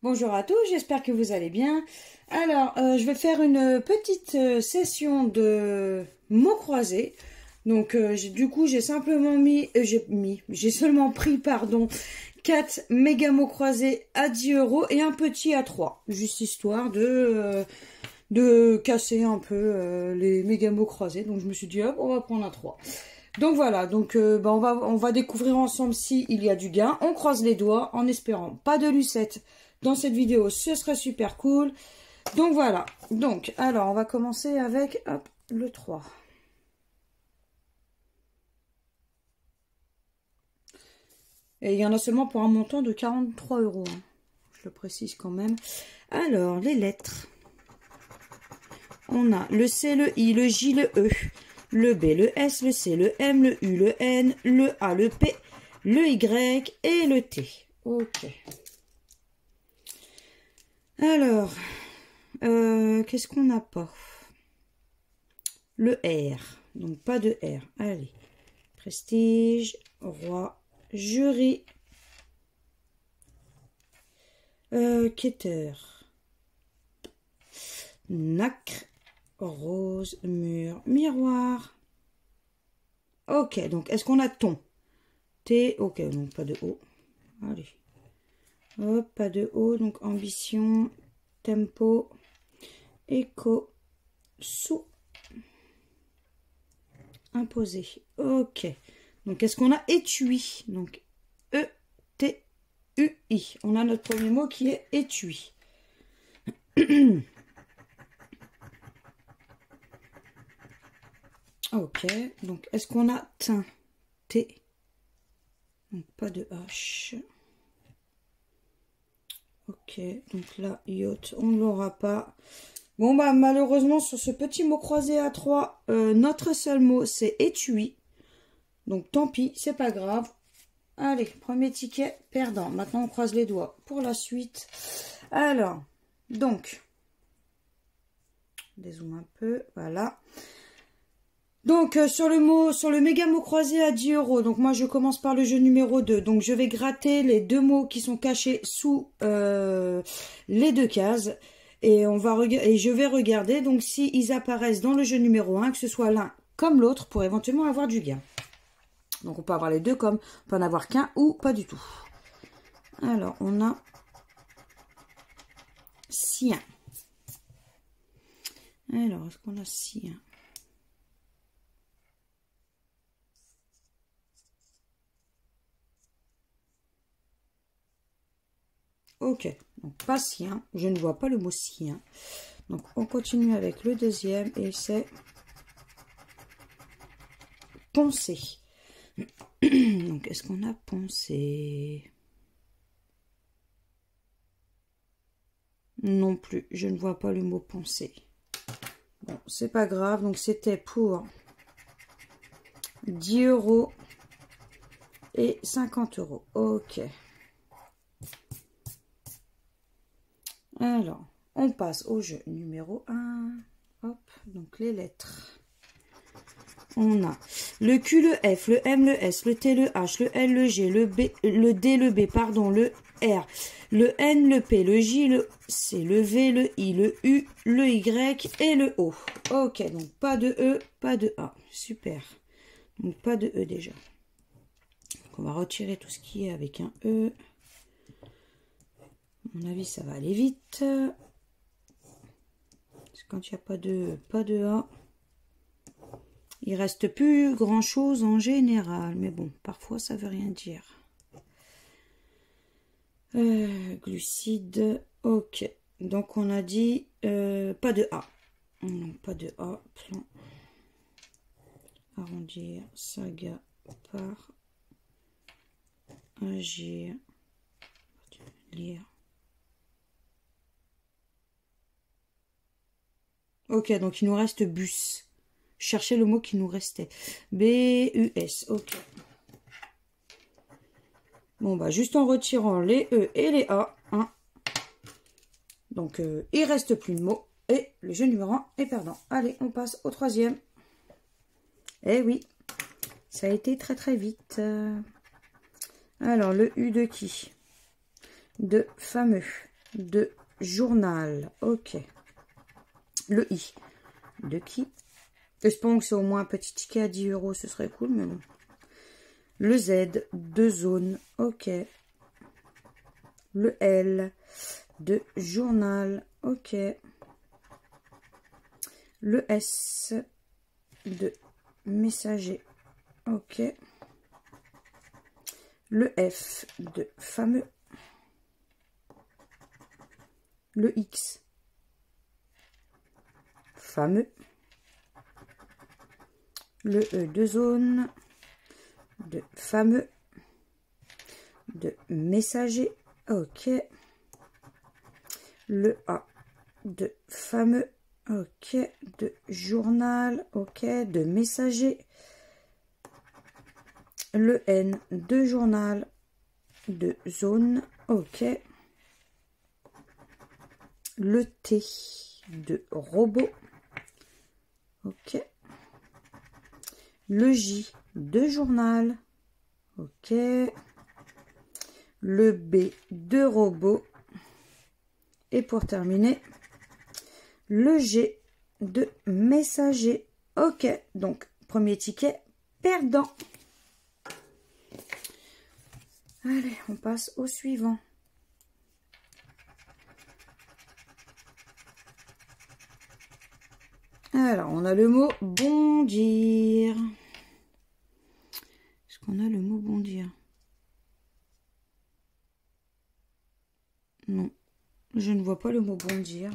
Bonjour à tous, j'espère que vous allez bien. Alors, je vais faire une petite session de mots croisés. Donc, du coup, j'ai simplement j'ai seulement pris, pardon, 4 méga mots croisés à 10 € et un petit à 3. Juste histoire de casser un peu les méga mots croisés. Donc, je me suis dit, hop, on va prendre un 3. Donc voilà, donc on va découvrir ensemble s'il y a du gain. On croise les doigts en espérant pas de lucette dans cette vidéo, ce serait super cool. Donc voilà, donc alors on va commencer avec hop, le 3. Et il y en a seulement pour un montant de 43 €. Hein. Je le précise quand même. Alors, les lettres. On a le C, le I, le J, le E. Le B, le S, le C, le M, le U, le N, le A, le P, le Y et le T. Ok. Alors, qu'est-ce qu'on n'a pas? Le R. Donc, pas de R. Allez. Prestige, roi, jury, quêteur, nacre, rose, mur, miroir. Ok, donc est-ce qu'on a ton? T, ok, donc pas de O. Allez. Hop, pas de O, donc ambition, tempo, écho, sous, imposé. Ok. Donc est-ce qu'on a étui? Donc E, T, U, I. On a notre premier mot qui est étui. Ok, donc est-ce qu'on a teint? T. Donc pas de H. Ok, donc là, yacht, on ne l'aura pas. Bon, bah malheureusement, sur ce petit mot croisé à 3, notre seul mot, c'est étui. Donc tant pis, c'est pas grave. Allez, premier ticket, perdant. Maintenant, on croise les doigts pour la suite. Alors, donc, dézoome un peu, voilà. Donc, sur le méga mot croisé à 10 €, donc moi je commence par le jeu numéro 2. Donc, je vais gratter les deux mots qui sont cachés sous les deux cases. Et, je vais regarder, donc, s'ils apparaissent dans le jeu numéro 1, que ce soit l'un comme l'autre, pour éventuellement avoir du gain. Donc, on peut avoir les deux comme, on peut en avoir qu'un ou pas du tout. Alors, on a sien. Alors, est-ce qu'on a sien? Ok, donc pas sien, je ne vois pas le mot sien. Donc on continue avec le deuxième et c'est poncer. Donc est-ce qu'on a poncé? Non plus, je ne vois pas le mot poncer. Bon, c'est pas grave, donc c'était pour 10 € et 50 €. Ok. Alors, on passe au jeu numéro 1. Hop, donc les lettres. On a le Q, le F, le M, le S, le T, le H, le L, le G, le B, le D, le B, pardon, le R, le N, le P, le J, le C, le V, le I, le U, le Y et le O. Ok, donc pas de E, pas de A. Super. Donc pas de E déjà. Donc on va retirer tout ce qui est avec un E. À mon avis, ça va aller vite. Parce que quand il n'y a pas de A, il reste plus grand chose en général. Mais bon, parfois ça veut rien dire. Glucides. Ok. Donc on a dit pas de A. Non, pas de A. Plan. Arrondir. Saga. Par. Agir. Lire. Ok, donc il nous reste bus. Cherchez le mot qui nous restait. B-U-S. Ok. Bon, bah, juste en retirant les E et les A. Hein. Donc, il reste plus de mots. Et le jeu numéro 1 est perdant. Allez, on passe au troisième. Eh oui, ça a été très très vite. Alors, le U de qui? De fameux. de journal. Ok. Le I de qui? Espérons que c'est au moins un petit ticket à 10 €, ce serait cool, mais bon. Le Z de zone. Ok. Le L de journal. Ok. Le S de messager. Ok. Le F de fameux. Le X. Fameux. Le E de zone. De fameux. De messager. Ok. Le A de fameux. Ok. De journal. Ok. De messager. Le N de journal. De zone. Ok. Le T de robot. Ok. Le J de journal. Ok. Le B de robot. Et pour terminer, le G de messager. Ok. Donc, premier ticket perdant. Allez, on passe au suivant. Alors, on a le mot bondir. Est-ce qu'on a le mot bondir? Non, je ne vois pas le mot bondir.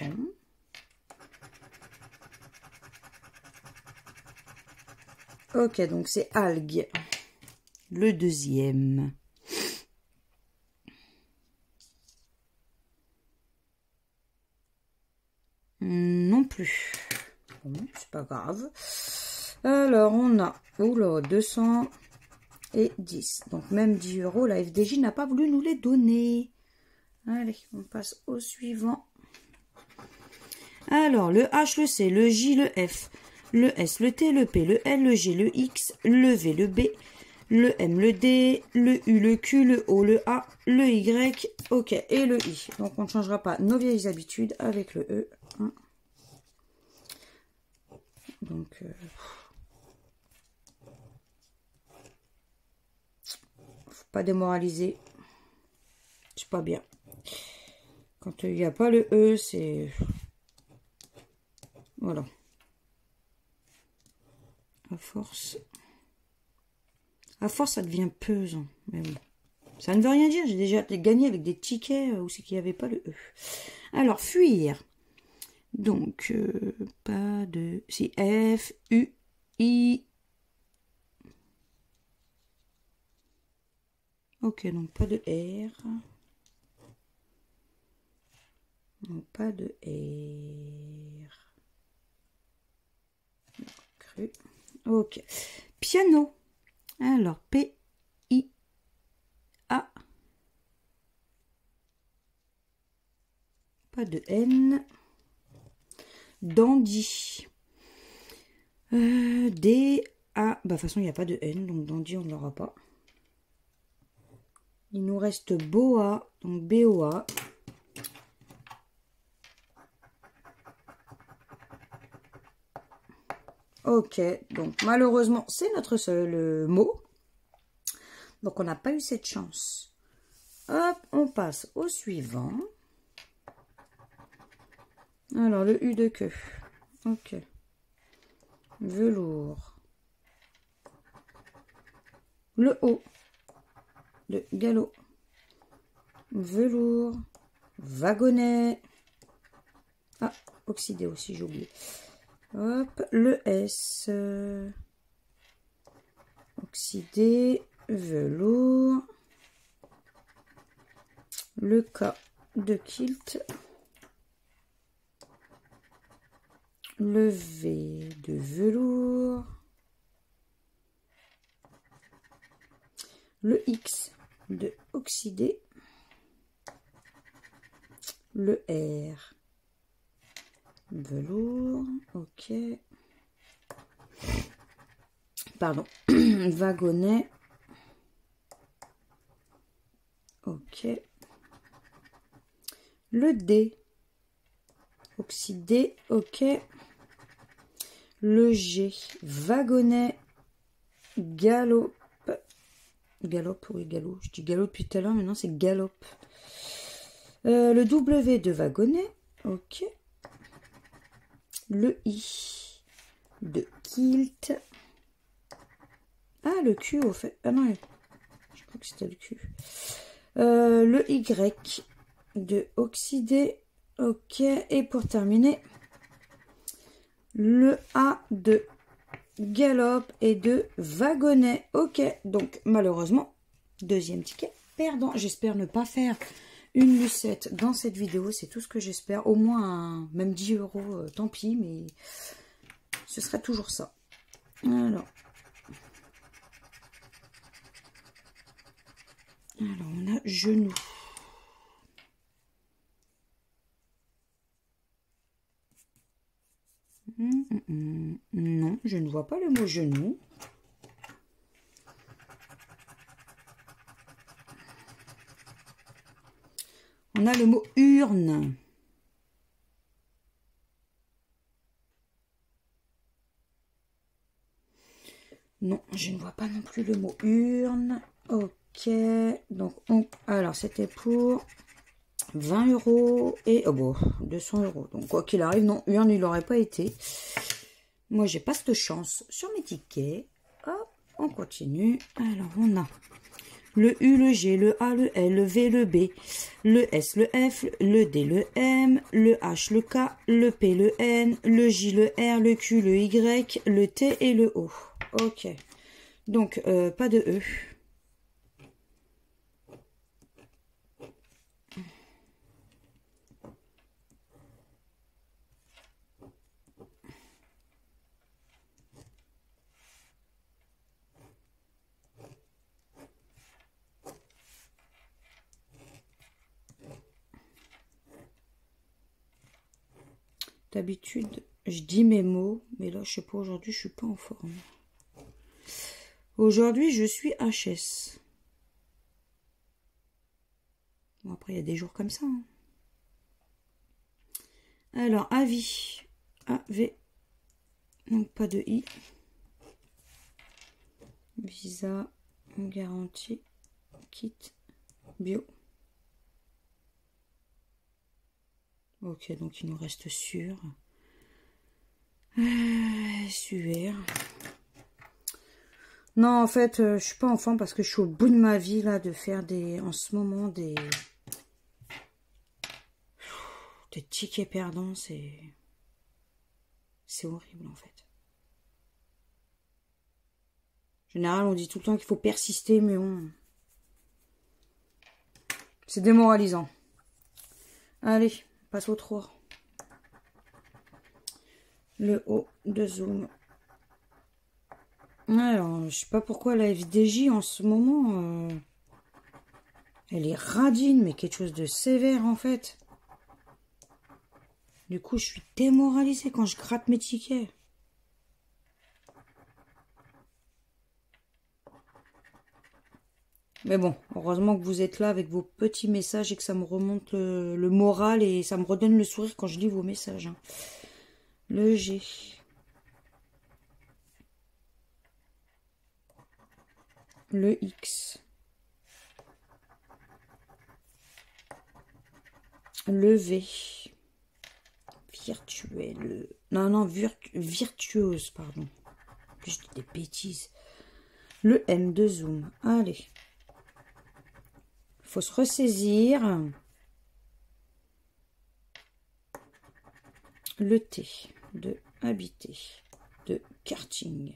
Bon. Ok, donc c'est algue. Le deuxième. Non plus. Bon, c'est pas grave. Alors, on a, oula, 210. Donc, même 10 €, la FDJ n'a pas voulu nous les donner. Allez, on passe au suivant. Alors, le H, le C, le J, le F, le S, le T, le P, le L, le G, le X, le V, le B, le M, le D, le U, le Q, le O, le A, le Y, ok, et le I. Donc, on ne changera pas nos vieilles habitudes avec le E. Hein. Donc, faut pas démoraliser. C'est pas bien. Quand il n'y a pas le E, c'est... Voilà. À force, ça devient pesant. Mais bon. Ça ne veut rien dire. J'ai déjà gagné avec des tickets où c'est qu'il n'y avait pas le E. Alors, fuir. Donc, pas de... Si, F, U, I. Ok, donc pas de R. Donc, pas de R. Cru. Ok. Piano. Alors, P, I, A. Pas de N. Dandy. D, A. Bah, de toute façon, il n'y a pas de N, donc dandy, on ne l'aura pas. Il nous reste boa, donc BOA. Ok, donc malheureusement, c'est notre seul mot. Donc, on n'a pas eu cette chance. Hop, on passe au suivant. Alors, le U de queue. Ok. Velours. Le O de galop. Velours. Wagonnet. Ah, oxydé aussi, j'ai oublié. Hop, le S. Oxydé. Velours. Le K de kilt. Le V de velours. Le X de oxydé. Le R. Velours. Ok. Pardon. Wagonnet. Ok. Le D. Oxydé, ok. Le G. Wagonnet. Galope. Galope, oui, galop. Je dis galop depuis tout à l'heure, maintenant c'est galope. Le W de wagonnet, ok. Le I de kilt. Ah, le Q au fait. Ah non, je crois que c'était le Q. Le Y de oxydé, ok. Et pour terminer, le A de galope et de wagonnet, ok. Donc malheureusement, deuxième ticket perdant. J'espère ne pas faire une lucette dans cette vidéo, c'est tout ce que j'espère. Au moins, même 10 euros, tant pis, mais ce serait toujours ça. Alors, on a genou. Non, je ne vois pas le mot genou. On a le mot urne. Non, je ne vois pas non plus le mot urne. Ok, donc alors c'était pour 20 euros et oh bon, 200 euros. Donc quoi qu'il arrive, non, urne il n'aurait pas été. Moi j'ai pas cette chance sur mes tickets. Hop, on continue. Alors on a le U, le G, le A, le L, le V, le B, le S, le F, le D, le M, le H, le K, le P, le N, le J, le R, le Q, le Y, le T et le O. Ok. Donc, pas de E. D'habitude, je dis mes mots, mais là, je sais pas, aujourd'hui, je suis pas en forme. Aujourd'hui, je suis HS. Bon, après, il y a des jours comme ça. Hein. Alors, avis. AV. Donc, pas de I. Visa. Garantie. Kit. Bio. Ok, donc il nous reste sûr. Suaire. Non, en fait, je suis pas enfant parce que je suis au bout de ma vie là de faire en ce moment des tickets perdants, c'est horrible en fait. En général, on dit tout le temps qu'il faut persister, mais c'est démoralisant. Allez, on passe au 3. Le haut de zoom. Alors, je sais pas pourquoi la FDJ en ce moment, elle est radine, mais quelque chose de sévère en fait. Du coup, je suis démoralisée quand je gratte mes tickets. Mais bon, heureusement que vous êtes là avec vos petits messages et que ça me remonte le moral et ça me redonne le sourire quand je lis vos messages. Hein. Le G. Le X. Le V. Virtuel. Non, virtuose, pardon. Je dis des bêtises. Le M de zoom. Allez. Faut se ressaisir. Le T de habiter. De karting.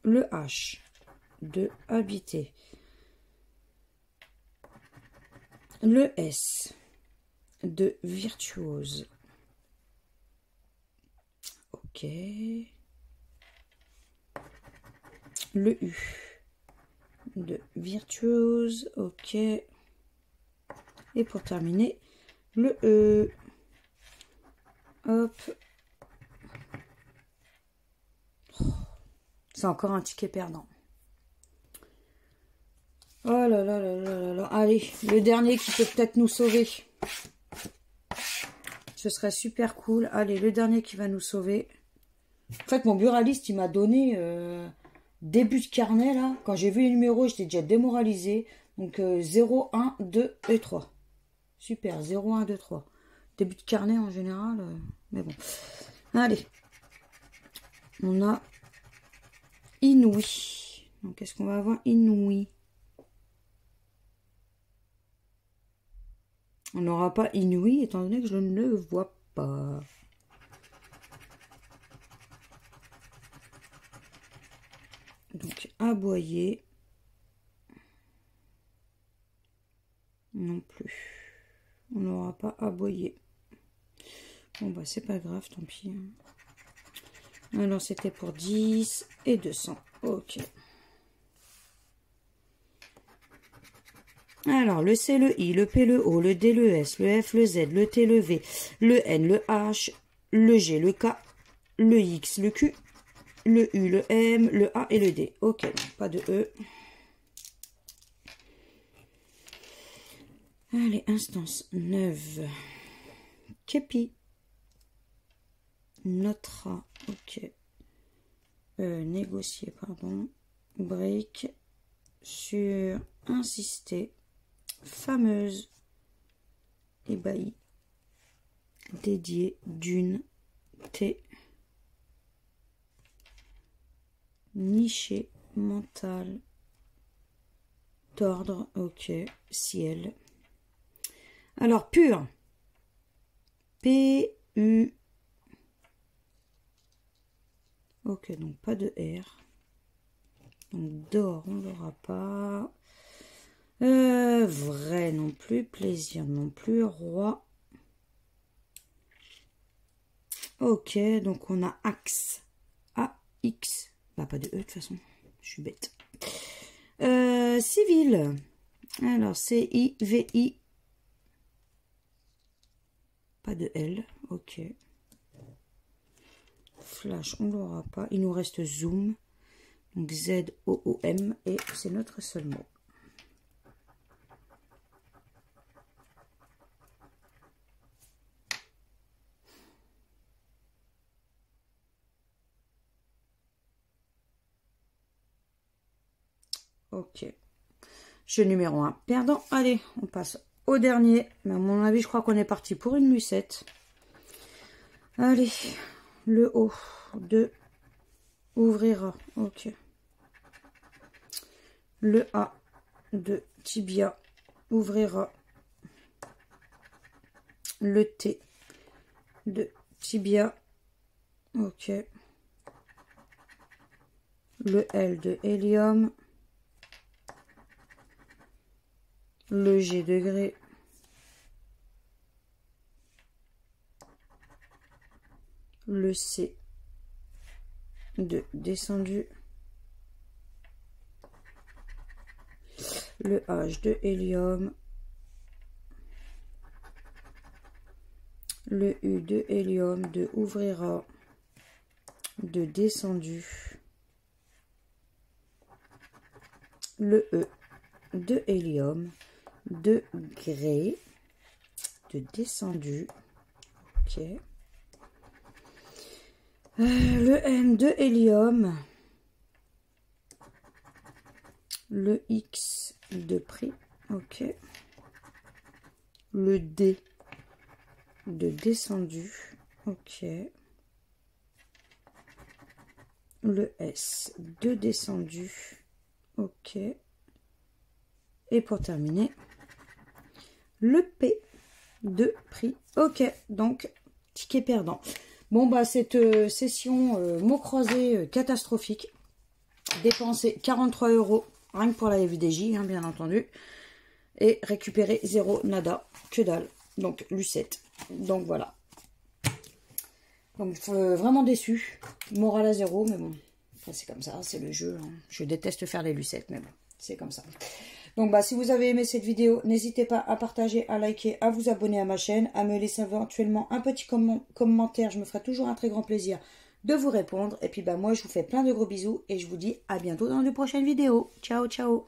Le H de habiter. Le S de virtuose. Ok. Le U de virtuose. Ok. Et pour terminer, le E. Hop. C'est encore un ticket perdant. Oh là là là là là là. Allez, le dernier qui peut peut-être nous sauver. Ce serait super cool. Allez, le dernier qui va nous sauver. En fait, mon buraliste, il m'a donné début de carnet, là. Quand j'ai vu les numéros, j'étais déjà démoralisée. Donc, 0, 1, 2 et 3. Super, 0, 1, 2, 3. Début de carnet, en général. Mais bon. Allez. On a Inouï. Donc, qu'est-ce qu'on va avoir? Inouï. On n'aura pas Inouï, étant donné que je ne le vois pas. Donc, aboyer. Non plus. On n'aura pas aboyer. Bon, bah, c'est pas grave, tant pis. Alors, c'était pour 10 et 200. Ok. Alors, le C, le I, le P, le O, le D, le S, le F, le Z, le T, le V, le N, le H, le G, le K, le X, le Q, le U, le M, le A et le D. Ok, pas de E. Allez, instance 9. Képi. Notra. Ok. Négocier, pardon. Break. Sur insister. Fameuse. Ébahi. Dédié. D'une. T. Niché. Mental. Tordre. Ok. Ciel. Alors, pur. P-U. Ok, donc pas de R. Donc, d'or, on l'aura pas. Vrai non plus. Plaisir non plus. Roi. Ok, donc on a axe. A-X. Bah, pas de E de toute façon. Je suis bête. Civil. Alors, C-I-V-I. Pas de L, ok. Flash, on l'aura pas. Il nous reste zoom. Donc Z-O-O-M. Et c'est notre seul mot. Ok. Jeu numéro 1. Perdant. Allez, on passe au dernier. Mais à mon avis, je crois qu'on est parti pour une lucette. Allez. Le haut de ouvrira. Ok. Le A de tibia ouvrira. Le T de tibia. Ok. Le L de hélium. Le G de grès. Le C de descendu. Le H de hélium. Le U de hélium de ouvrira. De descendu. Le E de hélium. De grès. De descendu. Ok. Le M de hélium. Le X de prix. Ok. Le D de descendu. Ok. Le S de descendu. Ok. Et pour terminer, le P de prix. Ok. Donc, ticket perdant. Bon, bah, cette session mots croisés catastrophique. Dépenser 43 € rien que pour la FDJ, hein, bien entendu. Et récupérer 0 nada, que dalle. Donc, lucette. Donc, voilà. Donc, vraiment déçu. Morale à 0, mais bon. Enfin, c'est comme ça, c'est le jeu. Hein. Je déteste faire les lucettes, mais bon, c'est comme ça. Donc, bah, si vous avez aimé cette vidéo, n'hésitez pas à partager, à liker, à vous abonner à ma chaîne, à me laisser éventuellement un petit commentaire. Je me ferai toujours un très grand plaisir de vous répondre. Et puis, bah, moi, je vous fais plein de gros bisous et je vous dis à bientôt dans de prochaines vidéos. Ciao, ciao!